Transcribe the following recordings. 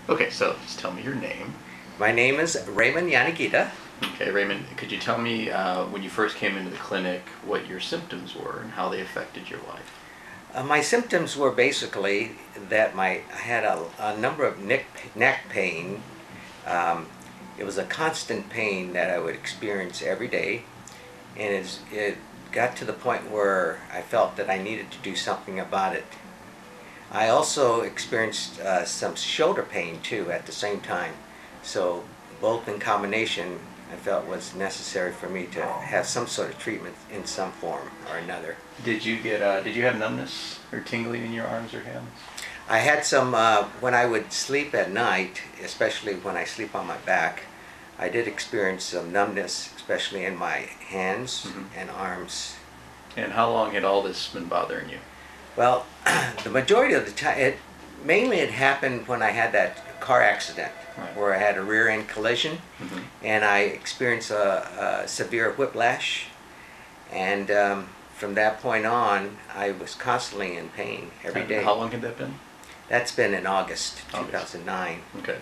Okay, so just tell me your name. My name is Raymond. Okay, Raymond, could you tell me when you first came into the clinic what your symptoms were and how they affected your life? My symptoms were basically that I had a number of neck pain. It was a constant pain that I would experience every day, and it got to the point where I felt that I needed to do something about it. I also experienced some shoulder pain too at the same time, so both in combination I felt was necessary for me to have some sort of treatment in some form or another. Did you have numbness or tingling in your arms or hands? I had some, when I would sleep at night, especially when I sleep on my back, I did experience some numbness, especially in my hands and arms. And how long had all this been bothering you? Well, the majority of the time, mainly it happened when I had that car accident, Right. where I had a rear end collision, and I experienced a severe whiplash, and from that point on, I was constantly in pain every day. How long had that been? That's been in August August. 2009. Okay.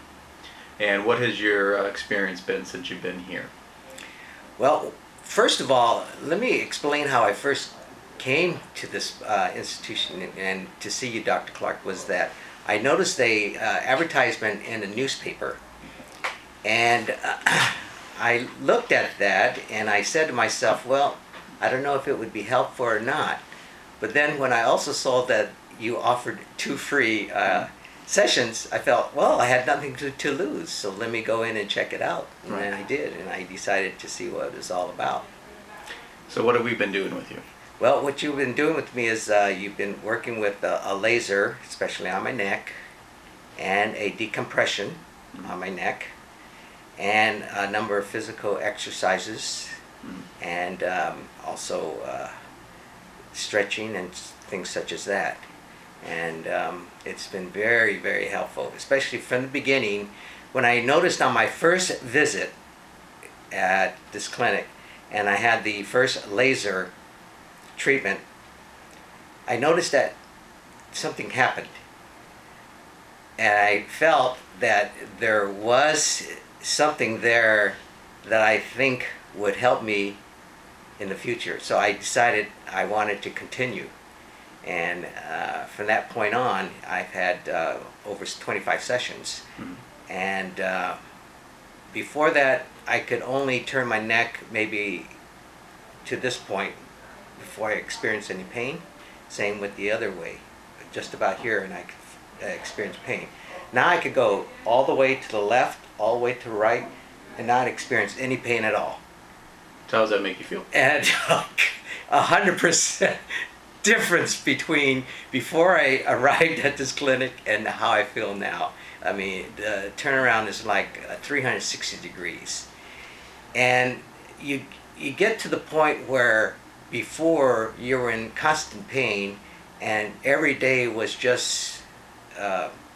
And what has your experience been since you've been here? Well, first of all, let me explain how I first came to this institution and to see you, Dr. Clark, was that I noticed a advertisement in a newspaper, and I looked at that and I said to myself, well, I don't know if it would be helpful or not. But then when I also saw that you offered 2 free sessions, I felt, well, I had nothing to lose, so let me go in and check it out. And Right. then I did, and I decided to see what it was all about. So what have we been doing with you? Well, what you've been doing with me is you've been working with a laser, especially on my neck, and a decompression on my neck, and a number of physical exercises, and also stretching and things such as that. And it's been very, very helpful, especially from the beginning. When I noticed on my first visit at this clinic, and I had the first laser treatment, I noticed that something happened, and I felt that there was something there that I think would help me in the future. So I decided I wanted to continue, and from that point on I've had over 25 sessions. And before that I could only turn my neck maybe to this point before I experienced any pain. Same with the other way, just about here, and I could experience pain. Now I could go all the way to the left, all the way to the right, and not experience any pain at all. So how does that make you feel? And 100% difference between before I arrived at this clinic and how I feel now. I mean, the turnaround is like 360 degrees. And you get to the point where before you were in constant pain, and every day was just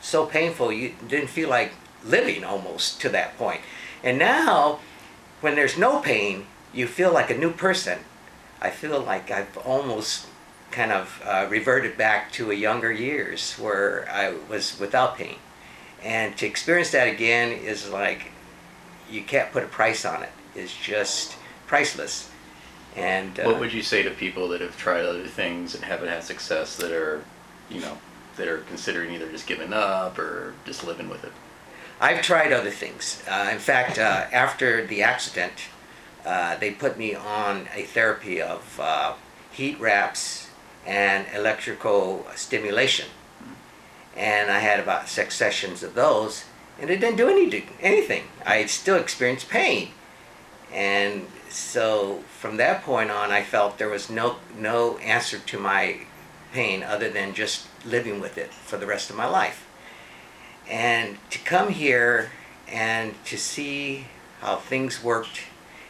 so painful you didn't feel like living almost to that point. And now, when there's no pain, you feel like a new person. I feel like I've almost kind of reverted back to a younger years where I was without pain. And to experience that again is like, you can't put a price on it. It's just priceless. And what would you say to people that have tried other things and haven't had success, that are, that are considering either just giving up or just living with it? I've tried other things. In fact, after the accident, they put me on a therapy of heat wraps and electrical stimulation. And I had about 6 sessions of those, and it didn't do anything. I still experienced pain. And so from that point on, I felt there was no answer to my pain other than just living with it for the rest of my life. And to come here and to see how things worked,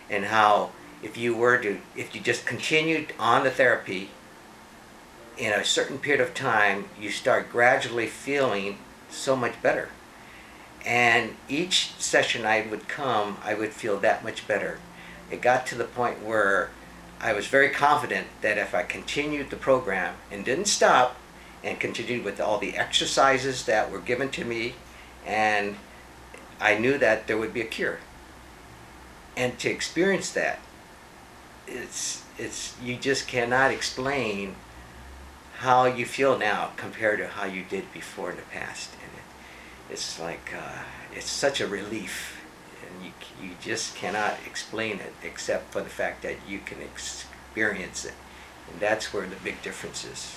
and how if you just continued on the therapy, in a certain period of time, you start gradually feeling so much better. And each session I would come, I would feel that much better. It got to the point where I was very confident that if I continued the program and didn't stop, and continued with all the exercises that were given to me, and I knew that there would be a cure. And to experience that, it's you just cannot explain how you feel now compared to how you did before in the past, and it's like it's such a relief, and you just cannot explain it except for the fact that you can experience it, and that's where the big difference is.